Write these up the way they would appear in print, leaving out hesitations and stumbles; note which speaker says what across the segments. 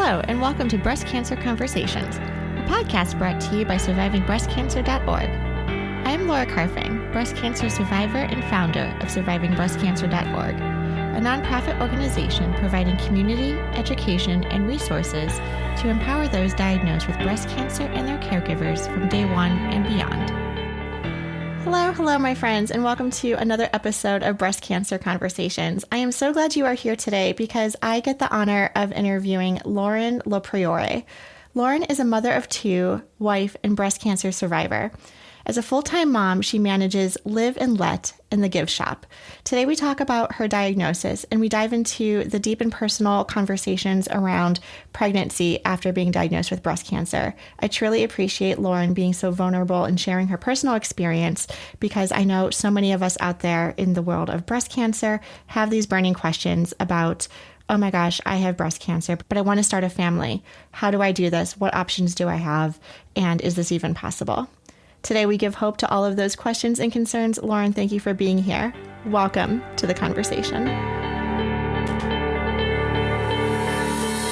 Speaker 1: Hello, and welcome to Breast Cancer Conversations, a podcast brought to you by survivingbreastcancer.org. I am Laura Carfing, breast cancer survivor and founder of survivingbreastcancer.org, a nonprofit organization providing community, education, and resources to empower those diagnosed with breast cancer and their caregivers from day one and beyond. Hello, my friends, and welcome to another episode of Breast Cancer Conversations. I am so glad you are here today because I get the honor of interviewing Lauren LoPriore. Lauren is a mother of two, wife, and breast cancer survivor. As a full-time mom, she manages Liv and Let in the Giv Shoppe. Today we talk about her diagnosis and we dive into the deep and personal conversations around pregnancy after being diagnosed with breast cancer. I truly appreciate Lauren being so vulnerable and sharing her personal experience because I know so many of us out there in the world of breast cancer have these burning questions about, oh my gosh, I have breast cancer, but I want to start a family. How do I do this? What options do I have? And is this even possible? Today, we give hope to all of those questions and concerns. Lauren, thank you for being here. Welcome to the conversation.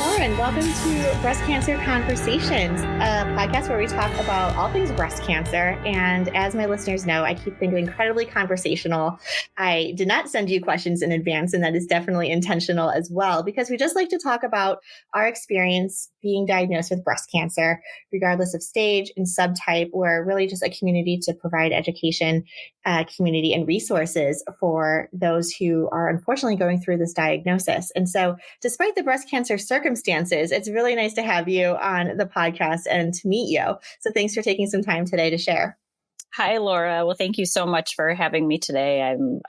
Speaker 1: Lauren, welcome to Breast Cancer Conversations, a podcast where we talk about all things breast cancer. And as my listeners know, I keep things incredibly conversational. I did not send you questions in advance, and that is definitely intentional as well, because we just like to talk about our experience being diagnosed with breast cancer, regardless of stage and subtype. We're really just a community to provide education, community, and resources for those who are unfortunately going through this diagnosis. And so despite the breast cancer circumstances, it's really nice to have you on the podcast and to meet you. So thanks for taking some time today to share.
Speaker 2: Hi, Laura. Well, thank you so much for having me today. I'm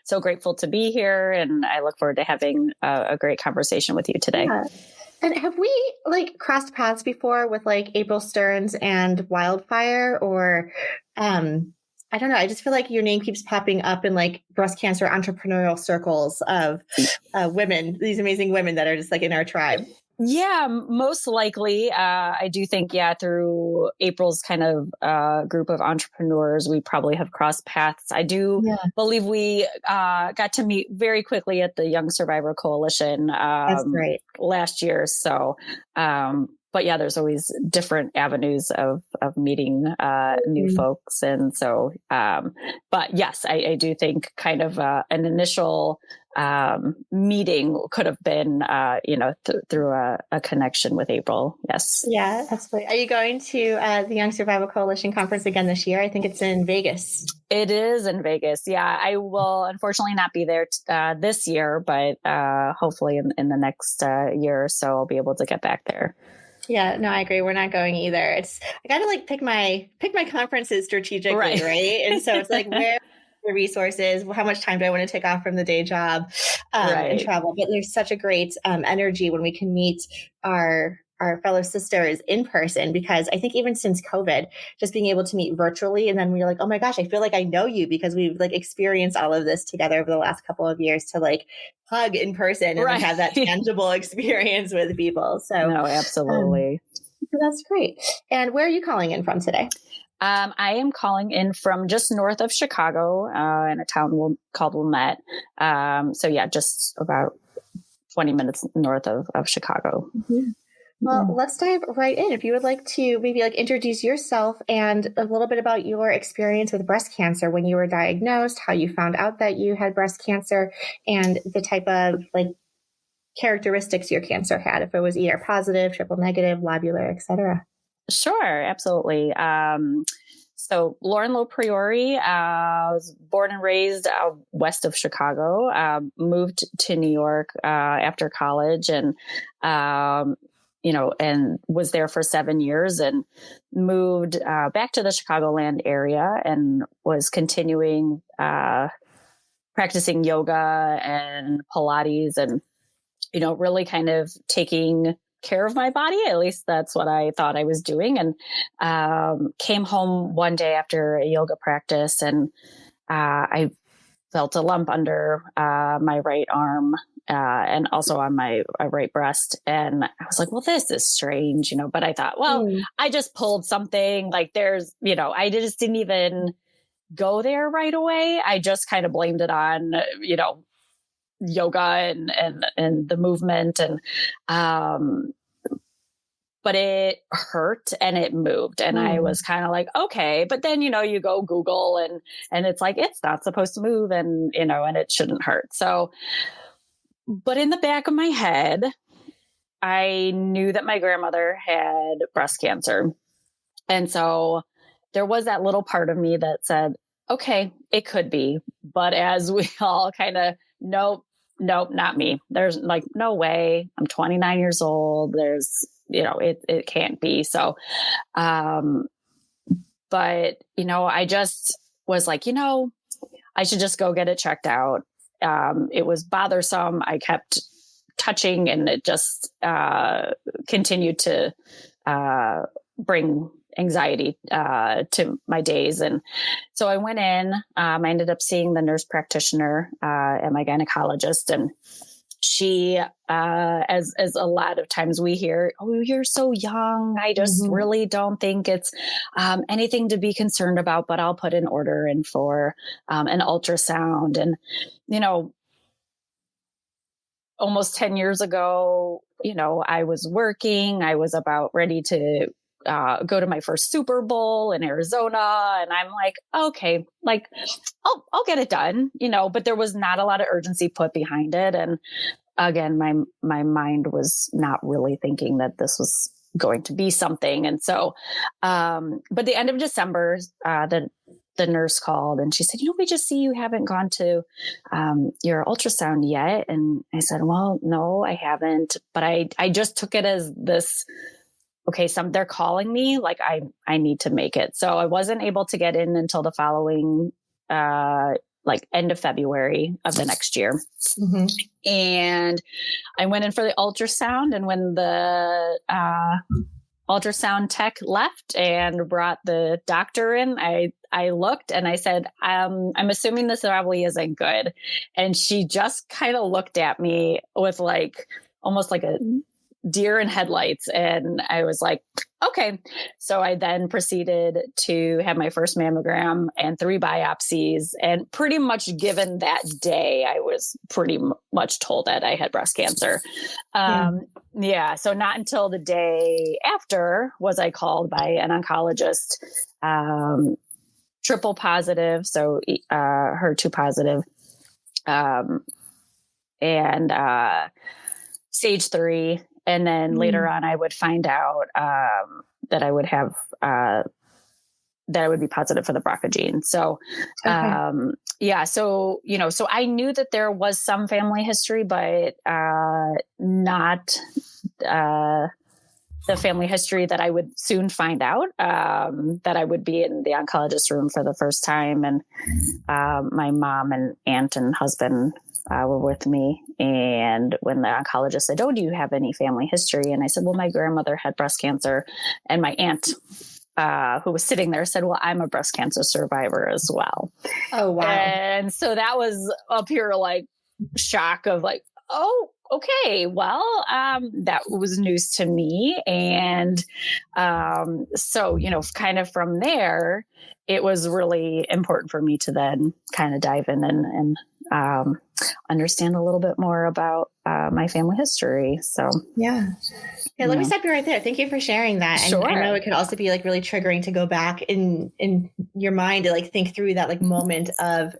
Speaker 2: so grateful to be here, and I look forward to having a great conversation with you today.
Speaker 1: Yeah. And have we crossed paths before with April Stearns and Wildfire, or I don't know. I just feel like your name keeps popping up in breast cancer entrepreneurial circles of women, these amazing women that are just in our tribe.
Speaker 2: Yeah, most likely. I do think, through April's kind of group of entrepreneurs, we probably have crossed paths. I do believe we got to meet very quickly at the Young Survivor Coalition
Speaker 1: That's great.
Speaker 2: Last year. So, but yeah, there's always different avenues of meeting new folks. And so, but yes, I do think kind of an initial meeting could have been, through a connection with April. Yes.
Speaker 1: Yeah, absolutely. Are you going to the Young Survival Coalition conference again this year? I think it's in Vegas.
Speaker 2: It is in Vegas. Yeah, I will unfortunately not be there this year, but hopefully in the next year or so, I'll be able to get back there.
Speaker 1: Yeah, no, I agree. We're not going either. I got to pick my conferences strategically, right? And so it's where the resources, how much time do I want to take off from the day job and travel? But there's such a great energy when we can meet our fellow sisters in person, because I think even since COVID, just being able to meet virtually, and then we're like, oh my gosh, I feel like I know you because we've experienced all of this together over the last couple of years to hug in person and have that tangible experience with people. So
Speaker 2: no, absolutely.
Speaker 1: That's great. And where are you calling in from today?
Speaker 2: I am calling in from just north of Chicago, in a town called Wilmette. So yeah, just about 20 minutes north of Chicago.
Speaker 1: Mm-hmm. Well, let's dive right in. If you would like to maybe introduce yourself and a little bit about your experience with breast cancer when you were diagnosed, how you found out that you had breast cancer, and the type of characteristics your cancer had, if it was ER positive, triple negative, lobular, etc.
Speaker 2: Sure, absolutely. So Lauren LoPriore, was born and raised west of Chicago, moved to New York after college, and and was there for 7 years, and moved back to the Chicagoland area and was continuing practicing yoga and Pilates and, really kind of taking care of my body. At least that's what I thought I was doing. And came home one day after a yoga practice, and I felt a lump under my right arm and also on my right breast. And I was like, well, this is strange, but I thought, well, I just pulled something, there's, I just didn't even go there right away. I just kind of blamed it on, yoga and the movement. And but it hurt and it moved. And I was kind of like, okay, but then, you go Google and it's like, it's not supposed to move and, and it shouldn't hurt. So, but in the back of my head, I knew that my grandmother had breast cancer. And so there was that little part of me that said, okay, it could be. But as we all kind of, nope, not me. There's like, no way. I'm 29 years old. There's, it can't be. So, but, I just was like, I should just go get it checked out. It was bothersome. I kept touching and it just continued to bring anxiety to my days. And so I went in, I ended up seeing the nurse practitioner and my gynecologist. And she, as a lot of times we hear, oh, you're so young. I just really don't think it's anything to be concerned about, but I'll put an order in for an ultrasound. And, almost 10 years ago, I was working, I was about ready to go to my first Super Bowl in Arizona. And I'm like, okay, like I'll get it done, but there was not a lot of urgency put behind it. And again, my mind was not really thinking that this was going to be something. And so, but the end of December, the nurse called and she said, we just see you haven't gone to your ultrasound yet. And I said, well, no, I haven't. But I just took it as this, okay, they're calling me, like I need to make it. So I wasn't able to get in until the following, like end of February of the next year. And I went in for the ultrasound. And when the ultrasound tech left and brought the doctor in, I looked and I said, I'm assuming this probably isn't good. And she just kind of looked at me with like, almost like a deer in headlights. And I was like, okay. So I then proceeded to have my first mammogram and 3 biopsies. And pretty much given that day, I was pretty much told that I had breast cancer. Yeah. So not until the day after was I called by an oncologist, triple positive. So HER2 positive, and stage 3. And then later on, I would find out that I would have that I would be positive for the BRCA gene. So, yeah. So, so I knew that there was some family history, but not the family history that I would soon find out, that I would be in the oncologist room for the first time. And my mom and aunt and husband were with me. And when the oncologist said, oh, do you have any family history? And I said, well, my grandmother had breast cancer. And my aunt, who was sitting there, said, well, I'm a breast cancer survivor as well.
Speaker 1: Oh, wow.
Speaker 2: And so that was a pure like shock of like, oh, okay, well, that was news to me. And so, kind of from there, it was really important for me to then kind of dive in and understand a little bit more about my family history. So,
Speaker 1: yeah. Let me stop you right there. Thank you for sharing that. And
Speaker 2: sure.
Speaker 1: I know it could also be like really triggering to go back in your mind to like think through that like moment of,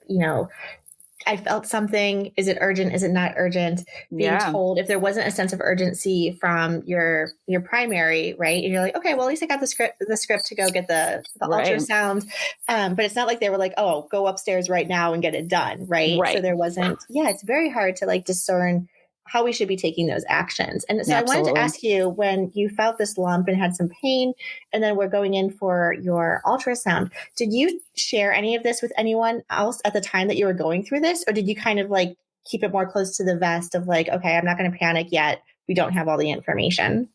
Speaker 1: I felt something. Is it urgent? Is it not urgent? Being told if there wasn't a sense of urgency from your primary, right? And you're like, okay, well, at least I got the script to go get the ultrasound. But it's not like they were like, oh, go upstairs right now and get it done. Right. So there wasn't, it's very hard to like discern how we should be taking those actions. And so I wanted to ask you, when you felt this lump and had some pain, and then we're going in for your ultrasound, did you share any of this with anyone else at the time that you were going through this? Or did you kind of like keep it more close to the vest of like, okay, I'm not going to panic yet. We don't have all the information.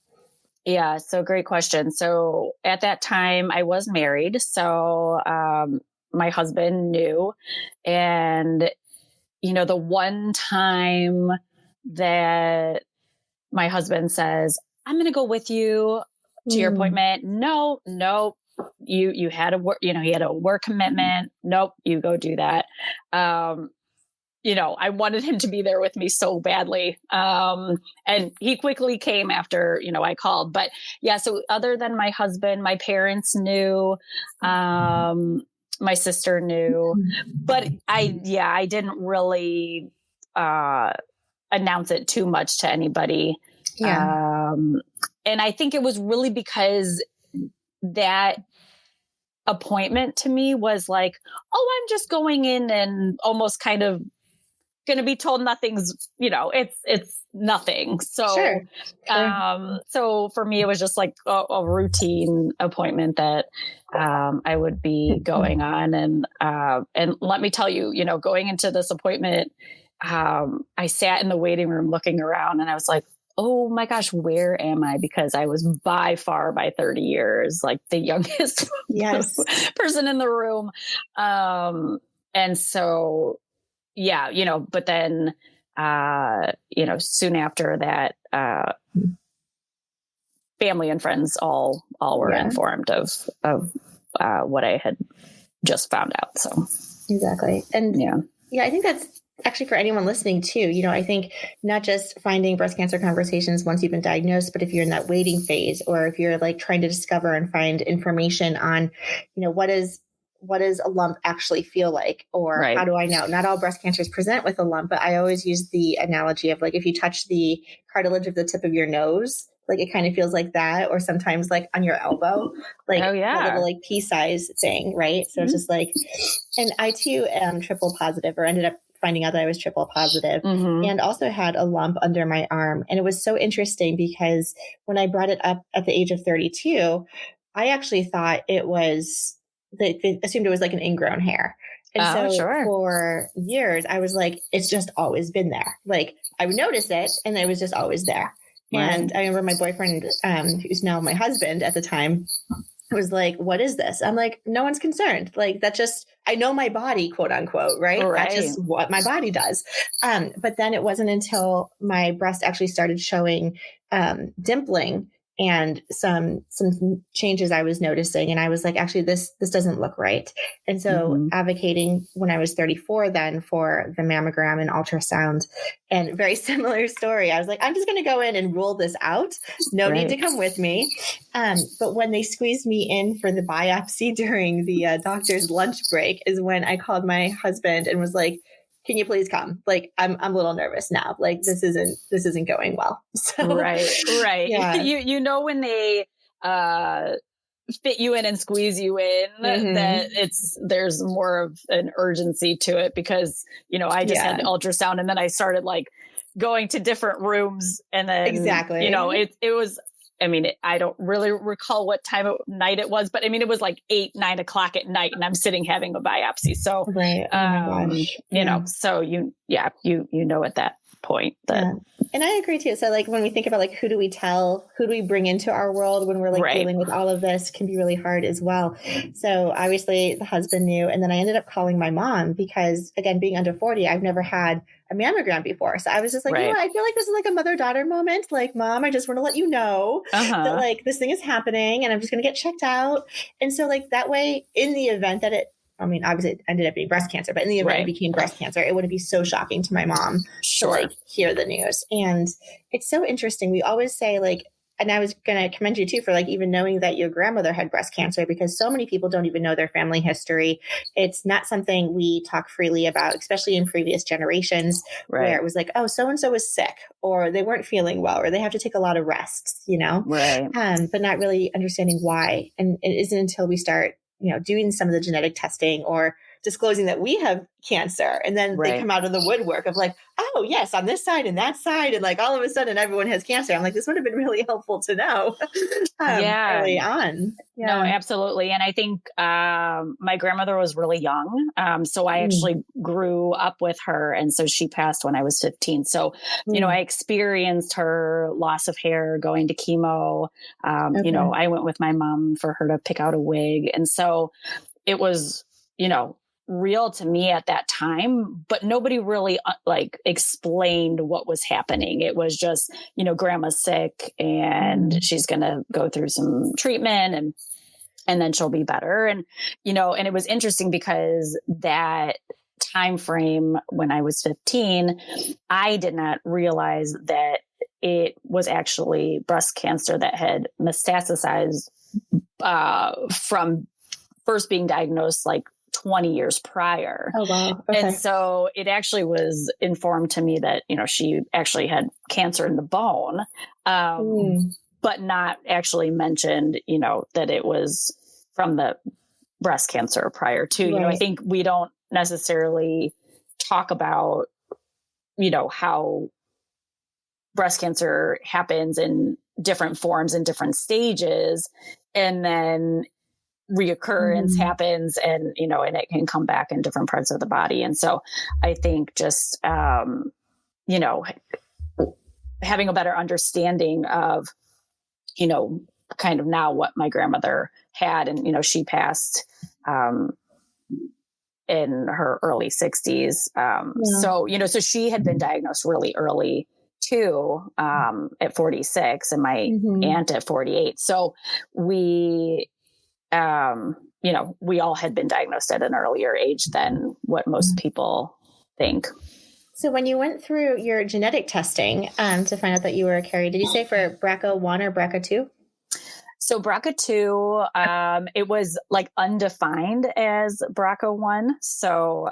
Speaker 2: Yeah. So great question. So at that time I was married. So, my husband knew, and, the one time that my husband says, I'm going to go with you to your appointment. No, you had a work, he had a work commitment. Nope. You go do that. I wanted him to be there with me so badly. And he quickly came after, I called. But yeah, so other than my husband, my parents knew, my sister knew, but I didn't really announce it too much to anybody.
Speaker 1: Yeah.
Speaker 2: And I think it was really because that appointment to me was like, oh, I'm just going in and almost kind of going to be told nothing's, it's nothing. So,
Speaker 1: Sure.
Speaker 2: So for me, it was just like a routine appointment that, I would be going on. And let me tell you, going into this appointment, I sat in the waiting room looking around and I was like, oh my gosh, where am I? Because I was by 30 years, like the youngest person in the room. And so, yeah, but then, soon after that, family and friends all were informed of what I had just found out. So
Speaker 1: exactly. And yeah, I think that's actually for anyone listening too. I think not just finding breast cancer conversations once you've been diagnosed, but if you're in that waiting phase, or if you're like trying to discover and find information on, what does a lump actually feel like? Or how do I know? Not all breast cancers present with a lump, but I always use the analogy of like, if you touch the cartilage of the tip of your nose, like it kind of feels like that, or sometimes like on your elbow, like a little like pea-size thing, right? So it's just like, and I too am triple positive, or ended up finding out that I was triple positive, and also had a lump under my arm. And it was so interesting because when I brought it up at the age of 32, I actually thought it was, they assumed it was like an ingrown hair. And for years, I was like, it's just always been there. Like I would notice it and it was just always there. Right. And I remember my boyfriend, who's now my husband at the time, was like, what is this? I'm like, no one's concerned. Like, that's just, I know my body, quote unquote, right? That's just what my body does. But then it wasn't until my breast actually started showing dimpling and some changes I was noticing. And I was like, actually, this doesn't look right. And so advocating when I was 34 then for the mammogram and ultrasound, and very similar story. I was like, I'm just going to go in and rule this out. No need to come with me. But when they squeezed me in for the biopsy during the doctor's lunch break is when I called my husband and was like, can you please come? Like, I'm a little nervous now. Like, this isn't going well. So,
Speaker 2: right. Yeah. When they fit you in and squeeze you in, that there's more of an urgency to it because, I just had the ultrasound and then I started like going to different rooms and then, it was, I don't really recall what time of night it was, but it was like 8-9 o'clock at night and I'm sitting having a biopsy. So, so you know, at that point that.
Speaker 1: And I agree too. So like when we think about like, who do we bring into our world when we're like dealing with all of this can be really hard as well. So obviously the husband knew, and then I ended up calling my mom because again, being under 40, I've never had a mammogram before. So I was just like, you know what? I feel like this is like a mother-daughter moment. Like, Mom, I just want to let you know that like this thing is happening and I'm just going to get checked out. And so like that way, in the event that obviously it ended up being breast cancer, but in the event it became breast cancer, it wouldn't be so shocking to my mom to like hear the news. And it's so interesting. We always say like, and I was going to commend you too for like even knowing that your grandmother had breast cancer, because so many people don't even know their family history. It's not something we talk freely about, especially in previous generations where it was like, oh, so-and-so was sick or they weren't feeling well, or they have to take a lot of rests, but not really understanding why. And it isn't until we start, doing some of the genetic testing or disclosing that we have cancer. And then they come out of the woodwork of like, oh yes, on this side and that side. And like all of a sudden everyone has cancer. I'm like, this would have been really helpful to know early on. Yeah.
Speaker 2: No, absolutely. And I think my grandmother was really young. So I actually grew up with her. And so she passed when I was 15. So, I experienced her loss of hair, going to chemo. I went with my mom for her to pick out a wig. And so it was, real to me at that time, but nobody really explained what was happening. It was just, grandma's sick and she's going to go through some treatment and then she'll be better. And, and it was interesting because that time frame when I was 15, I did not realize that it was actually breast cancer that had metastasized from first being diagnosed like 20 years prior.
Speaker 1: Oh, wow. Okay.
Speaker 2: And so it actually was informed to me that, she actually had cancer in the bone, but not actually mentioned, that it was from the breast cancer prior to.
Speaker 1: Right.
Speaker 2: I think we don't necessarily talk about, how breast cancer happens in different forms and different stages, and then reoccurrence happens, and and it can come back in different parts of the body. And so I think just having a better understanding of kind of now what my grandmother had, and she passed in her early 60s. So so she had been diagnosed really early too, at 46, and my aunt at 48. So we we all had been diagnosed at an earlier age than what most people think.
Speaker 1: So when you went through your genetic testing to find out that you were a carrier, did you say for BRCA1 or BRCA2?
Speaker 2: So BRCA2, it was like undefined as BRCA1. So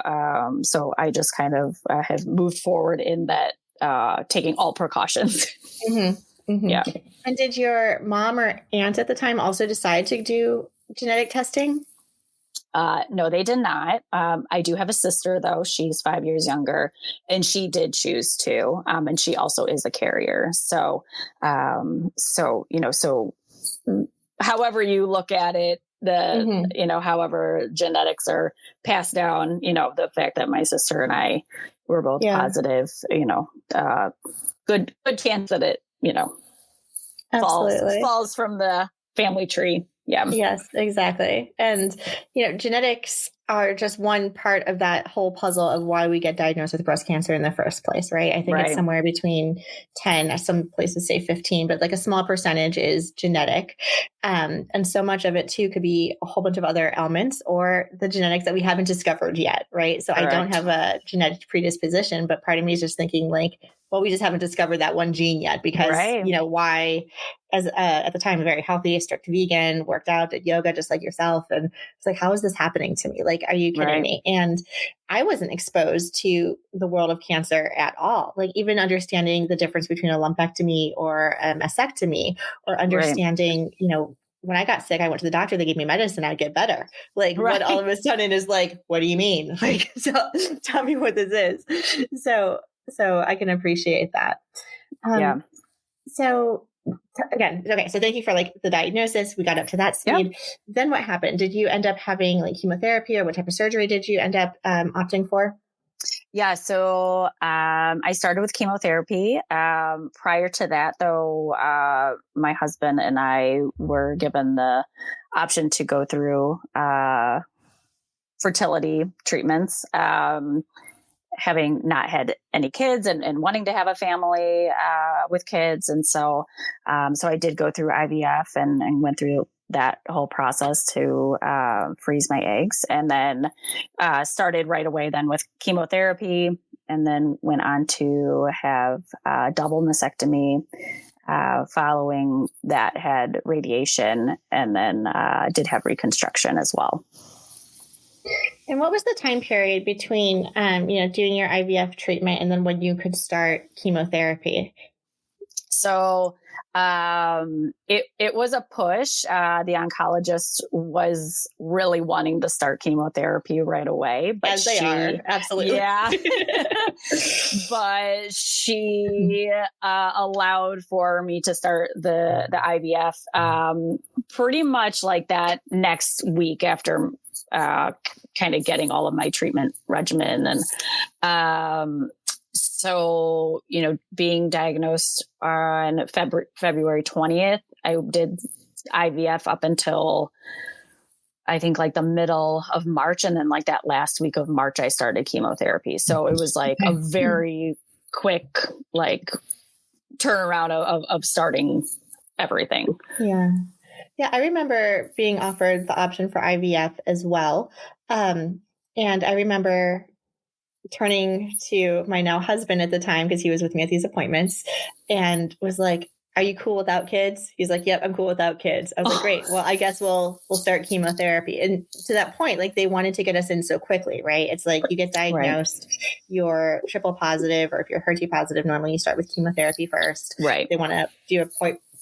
Speaker 2: I just kind of have moved forward in that, taking all precautions. Yeah.
Speaker 1: And did your mom or aunt at the time also decide to do genetic testing?
Speaker 2: No, they did not. I do have a sister though. She's 5 years younger, and she did choose to, and she also is a carrier. So however you look at it, however genetics are passed down, the fact that my sister and I were both positive, good chance that it, falls from the family tree. Yeah.
Speaker 1: Yes, exactly. And, genetics are just one part of that whole puzzle of why we get diagnosed with breast cancer in the first place, right? I think it's somewhere between 10, some places say 15, but like a small percentage is genetic. And so much of it too could be a whole bunch of other elements or the genetics that we haven't discovered yet, right? So I don't have a genetic predisposition, but part of me is just thinking like, well, we just haven't discovered that one gene yet because, why, as at the time, very healthy, strict vegan, worked out, did yoga just like yourself. And it's like, how is this happening to me? Like, are you kidding me? And I wasn't exposed to the world of cancer at all. Like even understanding the difference between a lumpectomy or a mastectomy, or understanding, when I got sick, I went to the doctor, they gave me medicine, I'd get better. Like what all of a sudden is like, what do you mean? Like, so tell me what this is. So I can appreciate that. So again, okay. So thank you for like the diagnosis. We got up to that speed. Yep. Then what happened? Did you end up having like chemotherapy, or what type of surgery did you end up opting for?
Speaker 2: Yeah. So I started with chemotherapy. Prior to that, though, my husband and I were given the option to go through fertility treatments. Having not had any kids and wanting to have a family with kids. And so I did go through IVF and went through that whole process to freeze my eggs, and then started right away then with chemotherapy, and then went on to have double mastectomy. Following that, had radiation, and then did have reconstruction as well.
Speaker 1: And what was the time period between, doing your IVF treatment and then when you could start chemotherapy?
Speaker 2: So it was a push. The oncologist was really wanting to start chemotherapy right away, but
Speaker 1: as they are, absolutely,
Speaker 2: yeah. But she allowed for me to start the IVF pretty much like that next week after kind of getting all of my treatment regimen. And so, being diagnosed on February 20th, I did IVF up until I think like the middle of March. And then like that last week of March, I started chemotherapy. So it was like a very quick, like turnaround of starting everything.
Speaker 1: Yeah. Yeah. I remember being offered the option for IVF as well. And I remember turning to my now husband at the time, because he was with me at these appointments, and was like, "Are you cool without kids?" He's like, "Yep, I'm cool without kids." I was like, "Great. Well, I guess we'll start chemotherapy." And to that point, like, they wanted to get us in so quickly, right? It's like you get diagnosed, you're triple positive, or if you're HER2 positive, normally you start with chemotherapy first.
Speaker 2: Right.
Speaker 1: They want to do a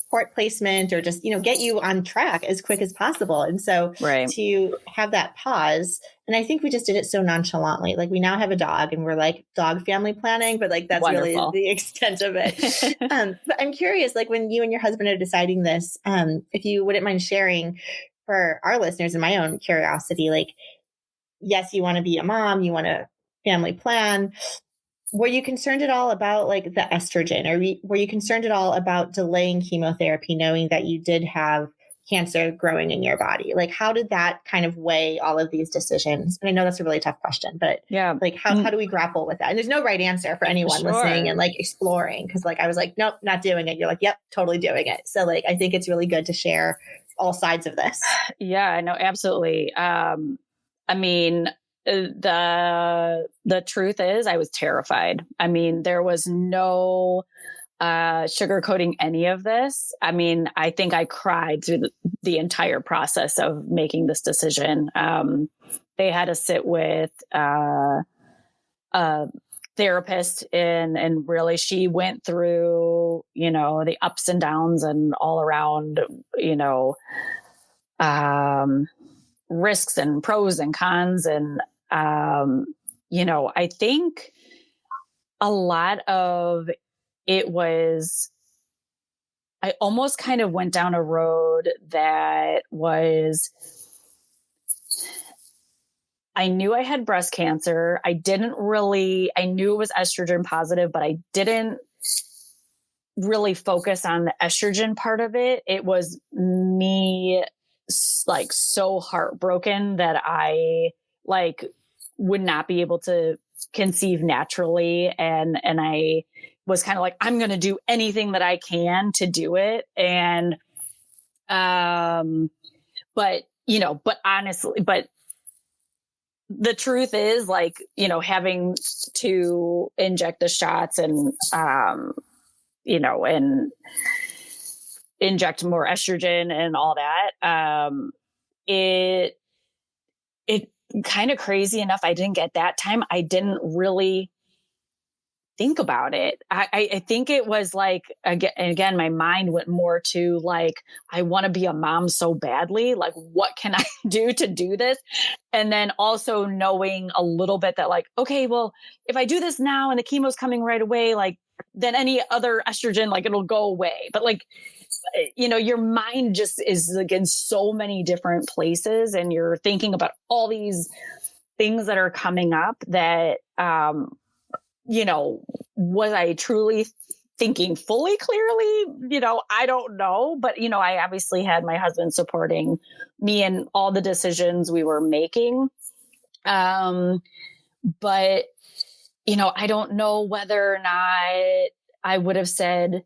Speaker 1: port placement, or just, get you on track as quick as possible. And so to have that pause, and I think we just did it so nonchalantly. Like, we now have a dog, and we're like dog family planning, but like, that's
Speaker 2: Wonderful.
Speaker 1: really the extent of it. But I'm curious, like, when you and your husband are deciding this, if you wouldn't mind sharing for our listeners and my own curiosity, like, yes, you want to be a mom, you want to family plan. Were you concerned at all about like the estrogen, or were you concerned at all about delaying chemotherapy, knowing that you did have cancer growing in your body? Like, how did that kind of weigh all of these decisions? And I know that's a really tough question, but like, how do we grapple with that? And there's no right answer for anyone listening and like exploring. Cause like, I was like, nope, not doing it. You're like, yep, totally doing it. So like, I think it's really good to share all sides of this.
Speaker 2: Yeah, no, absolutely. I mean, the truth is I was terrified. I mean, there was no sugarcoating any of this. I mean, I think I cried through the entire process of making this decision. They had to sit with a therapist, and really she went through, the ups and downs and all around, risks and pros and cons. And, I think a lot of it was, I almost kind of went down a road that was, I knew I had breast cancer. I knew it was estrogen positive, but I didn't really focus on the estrogen part of it. It was me like so heartbroken that I like would not be able to conceive naturally. And I was kind of like, I'm going to do anything that I can to do it. And, but honestly, the truth is, like, having to inject the shots and, and inject more estrogen and all that. It kind of crazy enough, I didn't get that time. I didn't really think about it. I think it was like, again, my mind went more to like, I want to be a mom so badly. Like, what can I do to do this? And then also knowing a little bit that like, okay, well, if I do this now and the chemo's coming right away, like then any other estrogen, like it'll go away. But like, your mind just is like in so many different places, and you're thinking about all these things that are coming up that, was I truly thinking fully clearly? I don't know. But, I obviously had my husband supporting me in all the decisions we were making. But, I don't know whether or not I would have said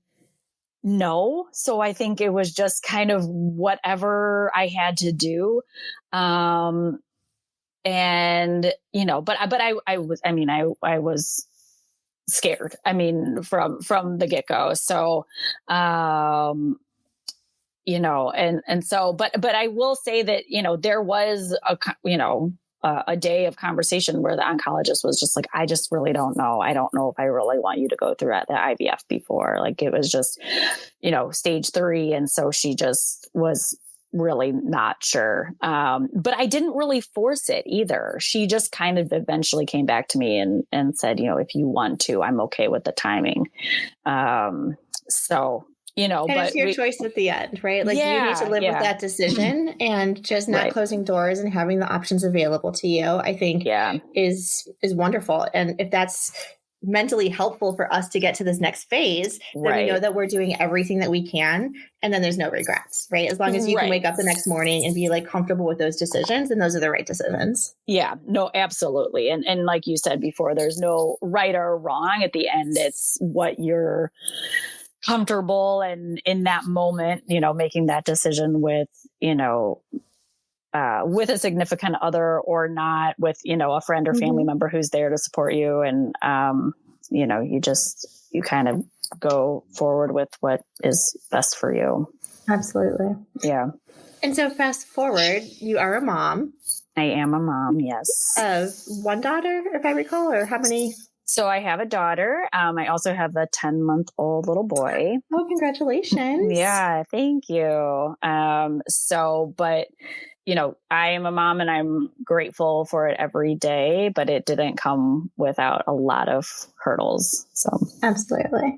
Speaker 2: no. So I think it was just kind of whatever I had to do. And, but I was scared. I mean, from the get-go. So, and so, but I will say that, there was a day of conversation where the oncologist was just like, I just really don't know. I don't know if I really want you to go through the IVF before. Like, it was just, stage 3. And so she just was really not sure. But I didn't really force it either. She just kind of eventually came back to me and said, if you want to, I'm okay with the timing. So,
Speaker 1: and
Speaker 2: but
Speaker 1: it's your choice at the end, right? Like, you need to live with that decision, and just not closing doors and having the options available to you, I think is wonderful. And if that's mentally helpful for us to get to this next phase, then we know that we're doing everything that we can, and then there's no regrets, right? As long as you can wake up the next morning and be like comfortable with those decisions, and those are the right decisions.
Speaker 2: Yeah, no, absolutely. And like you said before, there's no right or wrong. At the end, it's what you're comfortable and in that moment, making that decision with, with a significant other or not, with, a friend or family member who's there to support you. And, you kind of go forward with what is best for you.
Speaker 3: Absolutely.
Speaker 2: Yeah.
Speaker 1: And so fast forward, you are a mom.
Speaker 2: I am a mom, yes.
Speaker 1: Of one daughter, if I recall, or how many?
Speaker 2: So I have a daughter. I also have a 10-month-old little boy.
Speaker 1: Oh, congratulations.
Speaker 2: Yeah, thank you. But I am a mom and I'm grateful for it every day, but it didn't come without a lot of hurdles. So
Speaker 1: absolutely.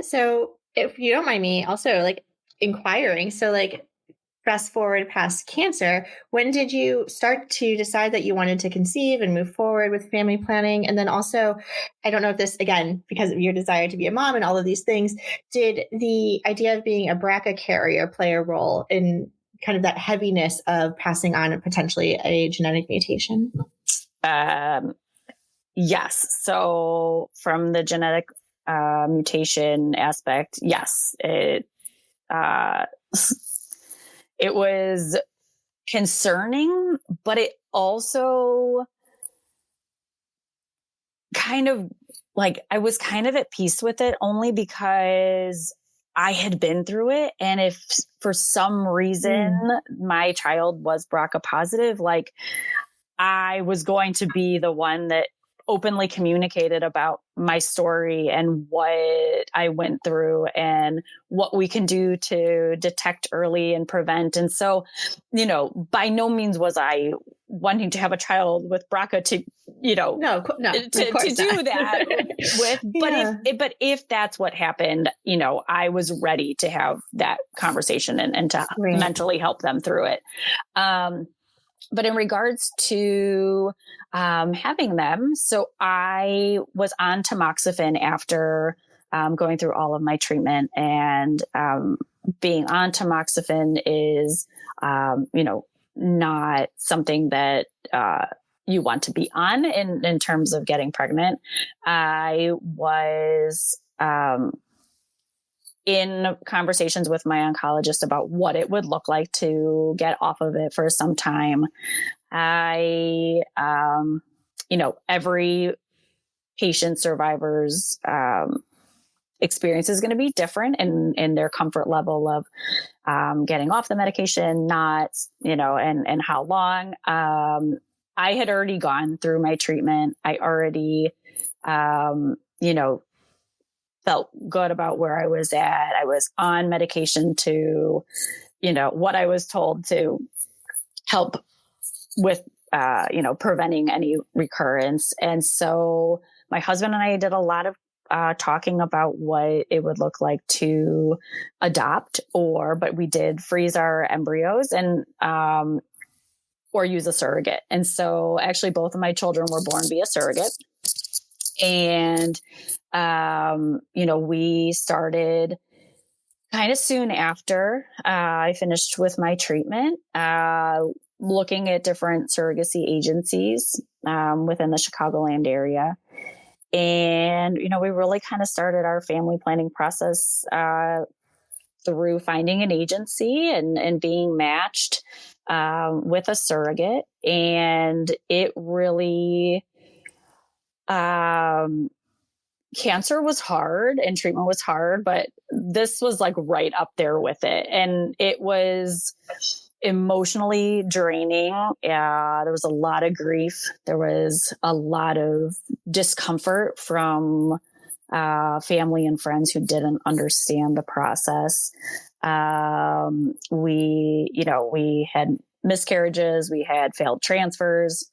Speaker 1: So if you don't mind me also inquiring, so fast forward past cancer, when did you start to decide that you wanted to conceive and move forward with family planning? And then also, I don't know if this, again, because of your desire to be a mom and all of these things, did the idea of being a BRCA carrier play a role in kind of that heaviness of passing on potentially a genetic mutation?
Speaker 2: Yes. So from the genetic mutation aspect, yes, it was concerning, but it also kind of I was kind of at peace with it, only because I had been through it. And if for some reason my child was BRCA positive, I was going to be the one that openly communicated about my story and what I went through and what we can do to detect early and prevent. And so, by no means was I wanting to have a child with BRCA to, to do that with, but if that's what happened, I was ready to have that conversation and to mentally help them through it. But in regards to having them, so I was on tamoxifen after going through all of my treatment, and being on tamoxifen is, not something that you want to be on in terms of getting pregnant. I was in conversations with my oncologist about what it would look like to get off of it for some time. Every patient survivor's experience is going to be different in their comfort level of getting off the medication, not, and how long. I had already gone through my treatment. I already, felt good about where I was at. I was on medication to, what I was told to help with, preventing any recurrence. And so my husband and I did a lot of talking about what it would look like to adopt, but we did freeze our embryos and, or use a surrogate. And so actually both of my children were born via surrogate. And, we started kind of soon after I finished with my treatment, looking at different surrogacy agencies within the Chicagoland area. And, we really kind of started our family planning process through finding an agency and being matched with a surrogate. And it really, cancer was hard and treatment was hard, but this was right up there with it. And it was emotionally draining. There was a lot of grief. There was a lot of discomfort from family and friends who didn't understand the process. We had miscarriages, we had failed transfers.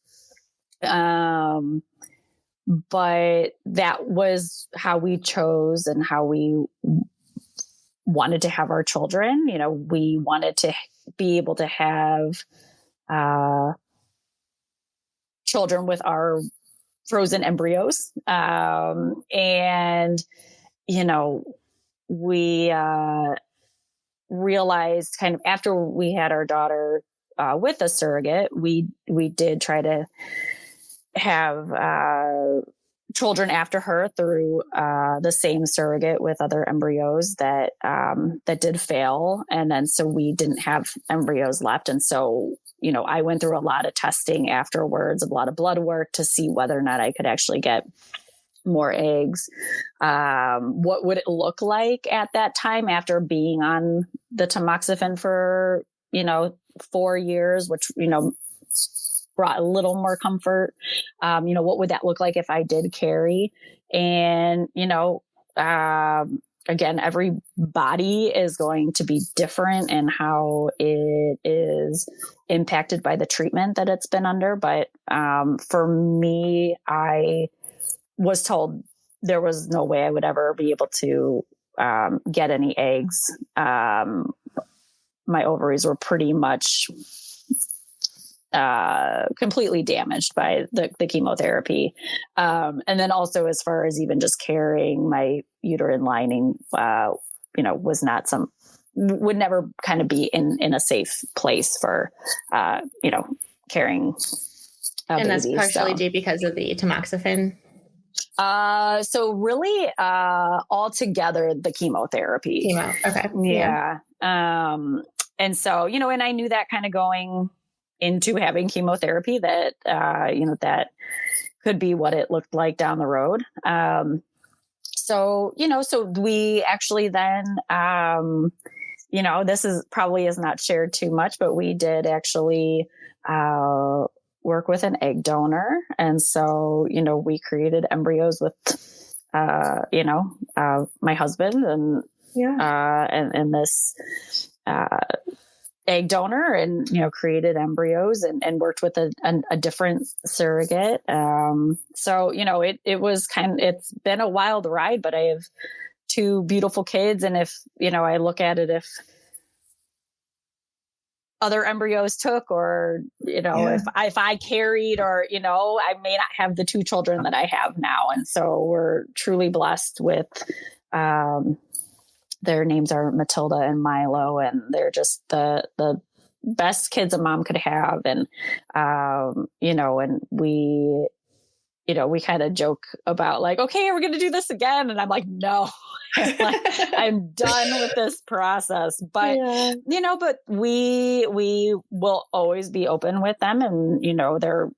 Speaker 2: But that was how we chose and how we wanted to have our children. We wanted to be able to have children with our frozen embryos. We realized kind of after we had our daughter with a surrogate, we did try to have children after her through the same surrogate with other embryos that did fail. And then so we didn't have embryos left. And so, I went through a lot of testing afterwards, a lot of blood work to see whether or not I could actually get more eggs. What would it look like at that time after being on the tamoxifen for, 4 years, which, brought a little more comfort. What would that look like if I did carry? And, again, every body is going to be different in how it is impacted by the treatment that it's been under. But for me, I was told there was no way I would ever be able to get any eggs. My ovaries were pretty much completely damaged by the chemotherapy. And then also as far as even just carrying, my uterine lining, would never kind of be in a safe place for, carrying a
Speaker 1: and
Speaker 2: baby.
Speaker 1: that's partially due because of the tamoxifen.
Speaker 2: So really, altogether the chemotherapy.
Speaker 1: Chemo. Okay.
Speaker 2: Yeah. And so, and I knew that kind of going into having chemotherapy that, that could be what it looked like down the road. So we actually then, this is not shared too much, but we did actually, work with an egg donor. And so, we created embryos with, my husband and, and this, egg donor and, created embryos and worked with a different surrogate. So, it's been a wild ride, but I have 2 beautiful kids. And if, I look at it, if other embryos took, or, if I carried, or, I may not have the 2 children that I have now. And so we're truly blessed with, their names are Matilda and Milo, and they're just the best kids a mom could have. And, and we kind of joke about like, okay, we're going to do this again. And I'm like, no, I'm done with this process. But, but we will always be open with them. And, they're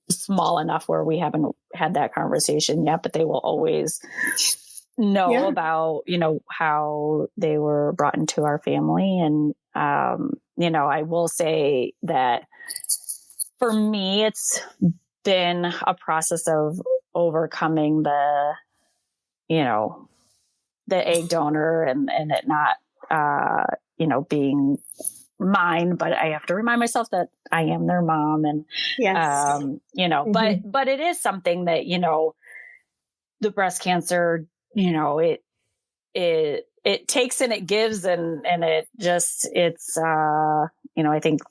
Speaker 2: small enough where we haven't had that conversation yet, but they will always know about, how they were brought into our family. And, I will say that for me, it's been a process of overcoming the egg donor and it not, being mine, but I have to remind myself that I am their mom. And, but it is something that, the breast cancer, it takes and it gives, and it just, it's, I think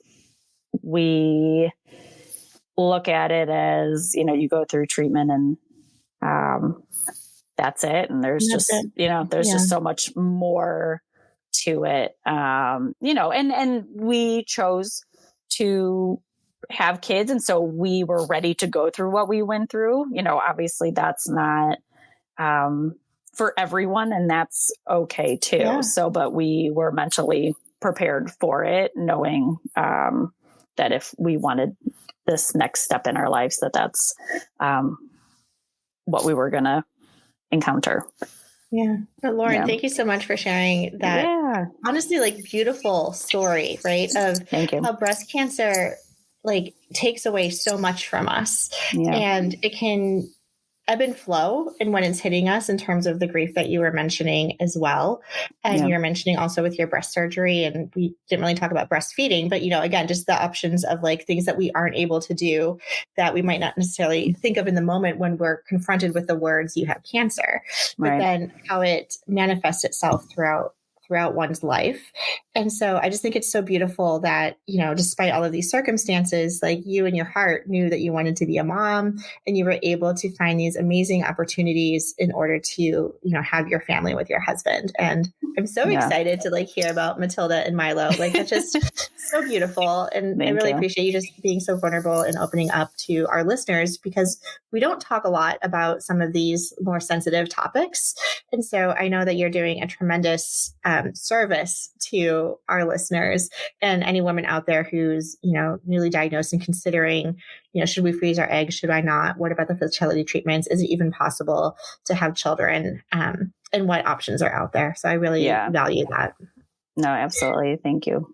Speaker 2: we look at it as, you go through treatment and, that's it. And there's just, there's just so much more to it. And we chose to have kids. And so we were ready to go through what we went through. Obviously that's not, for everyone, and that's okay too. Yeah. So, but we were mentally prepared for it, knowing, that if we wanted this next step in our lives, that's, what we were going to encounter.
Speaker 1: Yeah. But Lauren, thank you so much for sharing that honestly, like beautiful story, right? Of
Speaker 2: Thank you.
Speaker 1: How breast cancer takes away so much from us, and it can ebb and flow and when it's hitting us in terms of the grief that you were mentioning as well. And you're mentioning also with your breast surgery, and we didn't really talk about breastfeeding, but again, just the options of things that we aren't able to do that we might not necessarily think of in the moment when we're confronted with the words, you have cancer, but then how it manifests itself throughout one's life. And so I just think it's so beautiful that, despite all of these circumstances, you in your heart knew that you wanted to be a mom, and you were able to find these amazing opportunities in order to, have your family with your husband. And I'm so excited to hear about Matilda and Milo. That's just so beautiful. And I really appreciate you just being so vulnerable and opening up to our listeners, because we don't talk a lot about some of these more sensitive topics. And so I know that you're doing a tremendous service to our listeners and any woman out there who's, newly diagnosed and considering, should we freeze our eggs? Should I not? What about the fertility treatments? Is it even possible to have children? And what options are out there? So I really value that.
Speaker 2: No, absolutely. Thank you.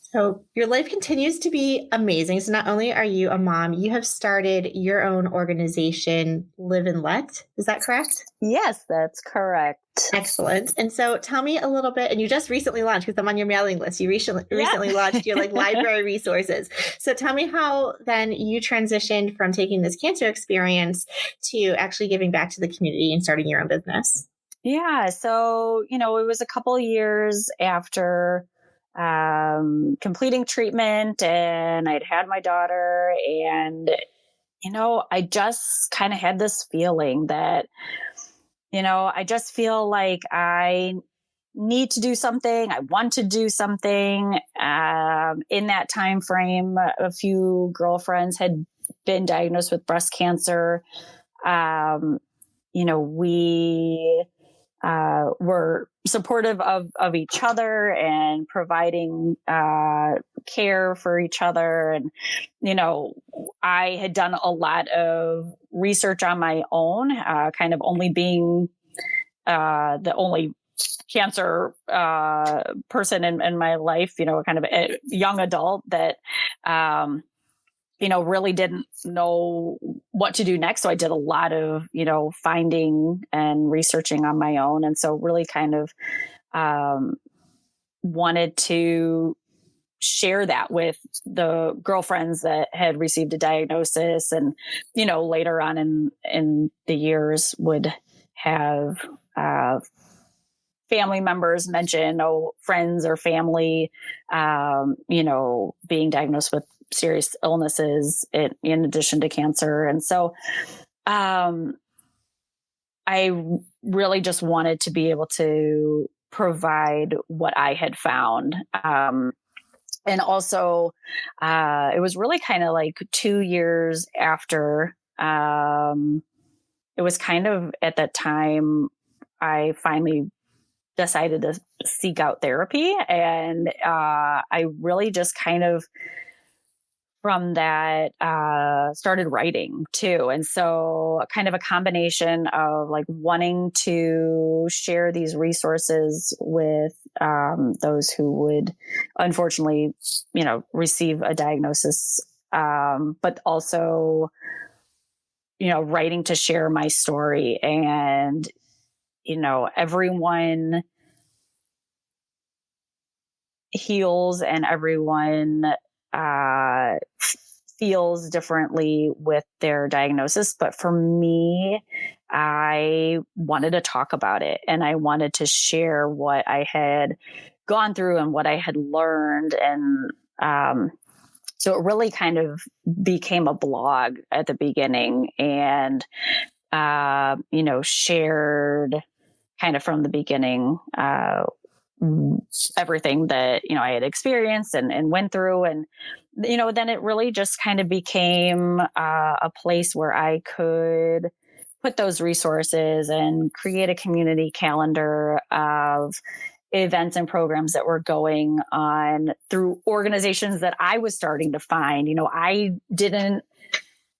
Speaker 1: So your life continues to be amazing. So not only are you a mom, you have started your own organization, Liv and Let. Is that correct?
Speaker 2: Yes, that's correct.
Speaker 1: Excellent. And so tell me a little bit, and you just recently launched, because I'm on your mailing list, you recently launched your library resources. So tell me how then you transitioned from taking this cancer experience to actually giving back to the community and starting your own business.
Speaker 2: Yeah. So, it was a couple of years after completing treatment, and I'd had my daughter, and, I just kind of had this feeling that, I just feel like I need to do something. I want to do something. In that time frame, a few girlfriends had been diagnosed with breast cancer. We were supportive of each other and providing care for each other. And, I had done a lot of research on my own, kind of only being the only cancer person in my life, kind of a young adult that really didn't know what to do next. So I did a lot of, finding and researching on my own. And so really kind of wanted to share that with the girlfriends that had received a diagnosis, and, later on in the years would have family members mention, friends or family, being diagnosed with serious illnesses in addition to cancer. And so I really just wanted to be able to provide what I had found. And also, it was really kind of like 2 years after, it was kind of at that time, I finally decided to seek out therapy. And I really just kind of, from that, started writing too. And so kind of a combination of like wanting to share these resources with those who would unfortunately, receive a diagnosis, but also, writing to share my story. And, everyone heals and everyone feels differently with their diagnosis. But for me, I wanted to talk about it, and I wanted to share what I had gone through and what I had learned. And so it really kind of became a blog at the beginning, and, shared kind of from the beginning, everything that, I had experienced and went through. And, then it really just kind of became a place where I could put those resources and create a community calendar of events and programs that were going on through organizations that I was starting to find. I didn't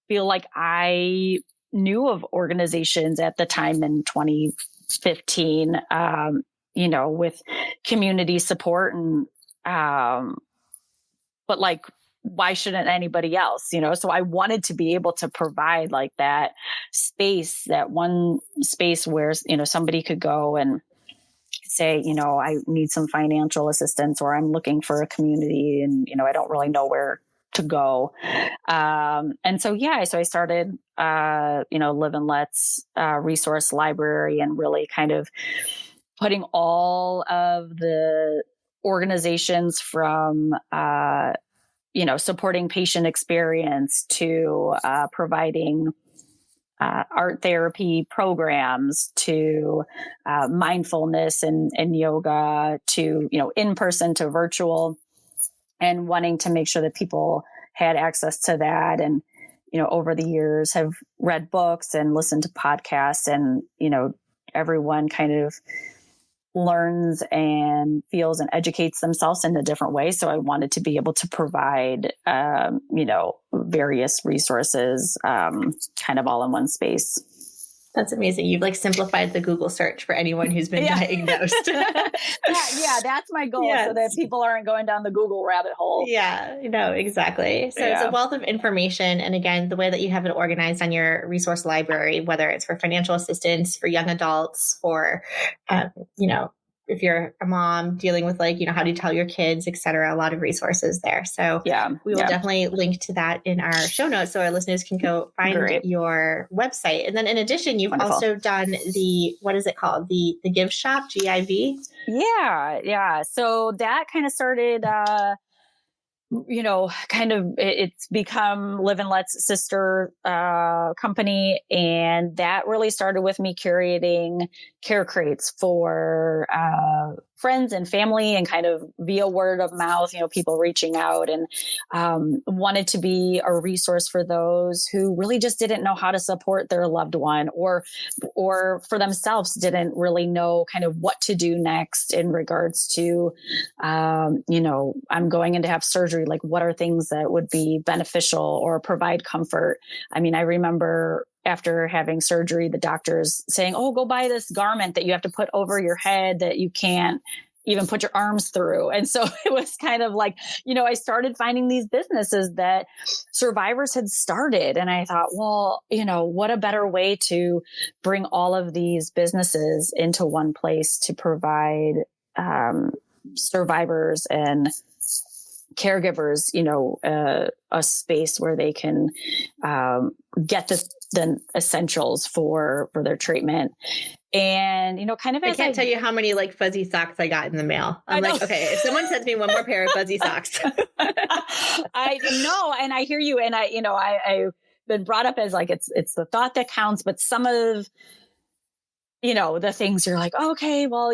Speaker 2: feel like I knew of organizations at the time in 2015, with community support, and, but like, why shouldn't anybody else, so I wanted to be able to provide like that space, that one space where, somebody could go and say, I need some financial assistance, or I'm looking for a community, and, I don't really know where to go. And so, so I started, Liv and Let's resource library, and really kind of putting all of the organizations from, supporting patient experience to providing art therapy programs to mindfulness and yoga to, in-person to virtual, and wanting to make sure that people had access to that. And, over the years have read books and listened to podcasts, and, everyone kind of learns and feels and educates themselves in a different way. So I wanted to be able to provide, various resources, kind of all in one space.
Speaker 1: That's amazing. You've like simplified the Google search for anyone who's been diagnosed.
Speaker 2: That's my goal. Yes. So that people aren't going down the Google rabbit hole.
Speaker 1: Yeah, exactly. So it's a wealth of information. And again, the way that you have it organized on your resource library, whether it's for financial assistance, for young adults, for, if you're a mom dealing with how do you tell your kids, et cetera, a lot of resources there. So we will definitely link to that in our show notes so our listeners can go find your website. And then in addition, you've also done what is it called? The Giv Shoppe, GIV?
Speaker 2: Yeah. So that kind of started, it's become Liv and Let's sister company. And that really started with me curating care crates for friends and family, and kind of via word of mouth, people reaching out, and wanted to be a resource for those who really just didn't know how to support their loved one, or for themselves didn't really know kind of what to do next in regards to, I'm going in to have surgery. Like, what are things that would be beneficial or provide comfort? I mean, I remember after having surgery, the doctors saying, "Oh, go buy this garment that you have to put over your head that you can't even put your arms through." And so it was kind of like, I started finding these businesses that survivors had started. And I thought, well, what a better way to bring all of these businesses into one place to provide survivors and caregivers, a space where they can get the essentials for their treatment. And, kind of,
Speaker 1: I can't tell you how many like fuzzy socks I got in the mail. I'm like, okay, if someone sends me one more pair of fuzzy socks.
Speaker 2: I know. And I hear you. And I've been brought up as like, it's the thought that counts, but some of, the things you're like, okay, well,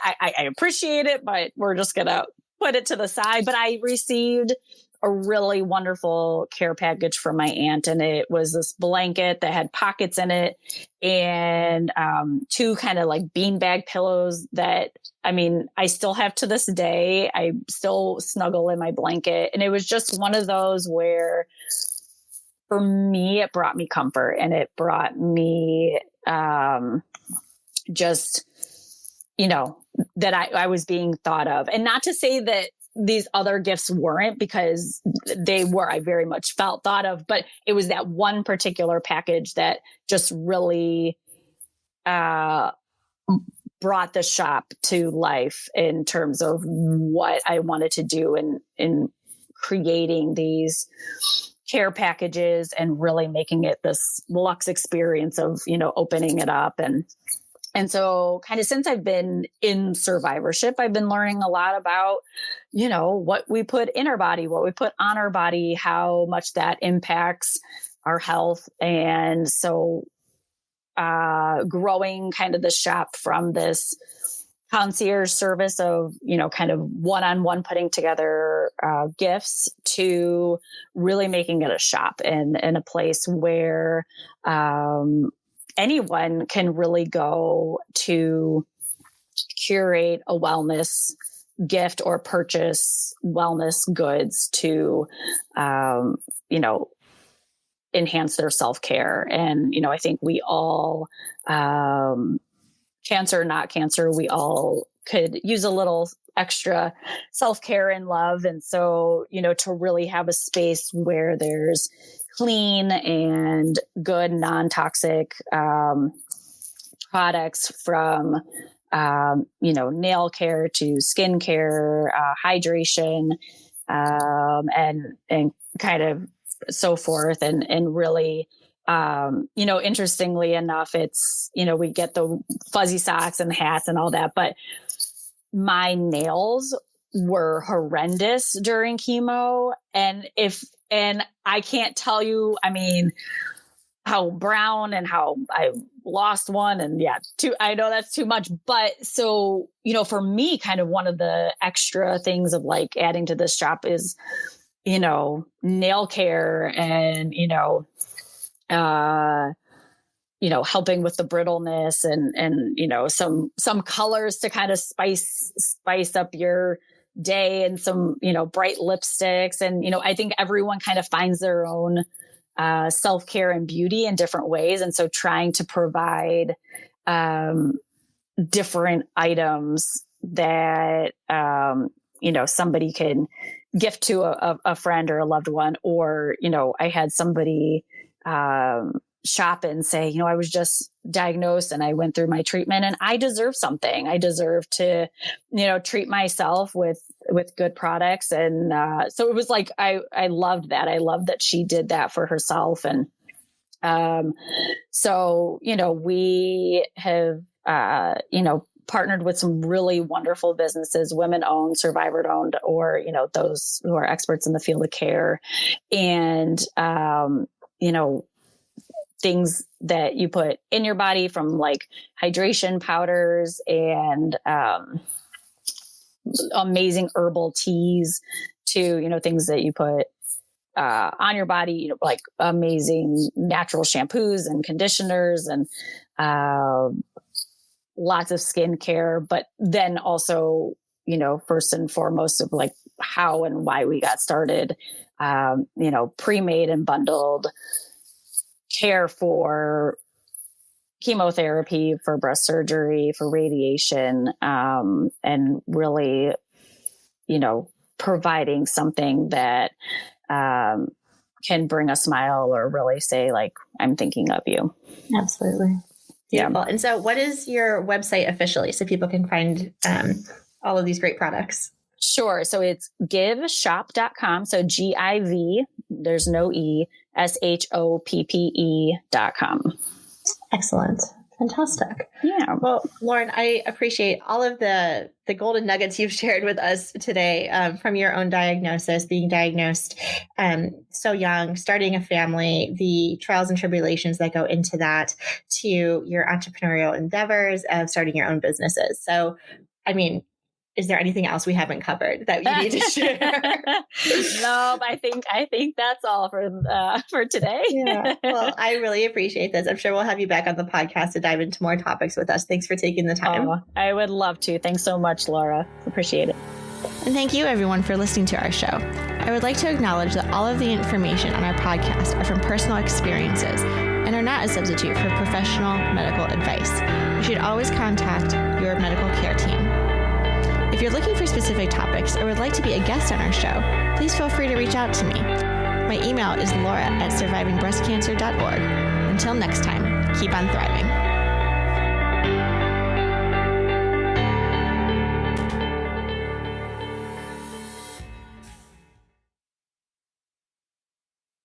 Speaker 2: I appreciate it, but we're just going to put it to the side. But I received a really wonderful care package from my aunt, and it was this blanket that had pockets in it, and two kind of like beanbag pillows that, I still have to this day. I still snuggle in my blanket. And it was just one of those where, for me, it brought me comfort, and it brought me just, that I was being thought of. And not to say that these other gifts weren't, because they were, I very much felt thought of, but it was that one particular package that just really brought the shop to life in terms of what I wanted to do in creating these care packages and really making it this luxe experience of, opening it up. And so kind of since I've been in survivorship, I've been learning a lot about, what we put in our body, what we put on our body, how much that impacts our health. And so growing kind of the shop from this concierge service of, kind of one-on-one putting together gifts, to really making it a shop and a place where anyone can really go to curate a wellness gift or purchase wellness goods to, enhance their self-care. And, I think we all, cancer, not cancer, we all could use a little extra self-care and love. And so, to really have a space where there's clean and good, non-toxic products, from, nail care to skin care, hydration, and kind of so forth. And really, interestingly enough, it's, we get the fuzzy socks and hats and all that, but my nails were horrendous during chemo. And I can't tell you, how brown and how I lost one, and I know that's too much, but so, for me, kind of one of the extra things of like adding to this shop is, nail care and, helping with the brittleness and some colors to kind of spice up your day and some, bright lipsticks. And, I think everyone kind of finds their own self-care and beauty in different ways. And so trying to provide different items that, somebody can gift to a friend or a loved one, or, I had somebody shop and say, I was just diagnosed and I went through my treatment and I deserve something. I deserve to, treat myself with good products. And so it was like, I loved that. I loved that she did that for herself. And so, we have, partnered with some really wonderful businesses, women owned, survivor owned, or, those who are experts in the field of care. And, things that you put in your body, from like hydration powders and amazing herbal teas to, things that you put on your body, like amazing natural shampoos and conditioners and lots of skincare. But then also, first and foremost of like how and why we got started, pre-made and bundled care for chemotherapy, for breast surgery, for radiation, and really, providing something that can bring a smile or really say like, I'm thinking of you.
Speaker 1: Absolutely. Beautiful. Yeah. And so what is your website officially so people can find all of these great products?
Speaker 2: Sure. So it's givshoppe.com. So GIV, there's no E, SHOPPE.com.
Speaker 1: Excellent. Fantastic.
Speaker 2: Yeah.
Speaker 1: Well, Lauren, I appreciate all of the golden nuggets you've shared with us today, from your own diagnosis, being diagnosed so young, starting a family, the trials and tribulations that go into that, to your entrepreneurial endeavors of starting your own businesses. So, is there anything else we haven't covered that you need to share?
Speaker 2: No, but I think that's all for today.
Speaker 1: Yeah. Well, I really appreciate this. I'm sure we'll have you back on the podcast to dive into more topics with us. Thanks for taking the time.
Speaker 2: Oh, I would love to. Thanks so much, Laura. Appreciate it.
Speaker 1: And thank you, everyone, for listening to our show. I would like to acknowledge that all of the information on our podcast are from personal experiences and are not a substitute for professional medical advice. You should always contact your medical care team. If you're looking for specific topics or would like to be a guest on our show, please feel free to reach out to me. My email is laura@survivingbreastcancer.org. Until next time, keep on thriving.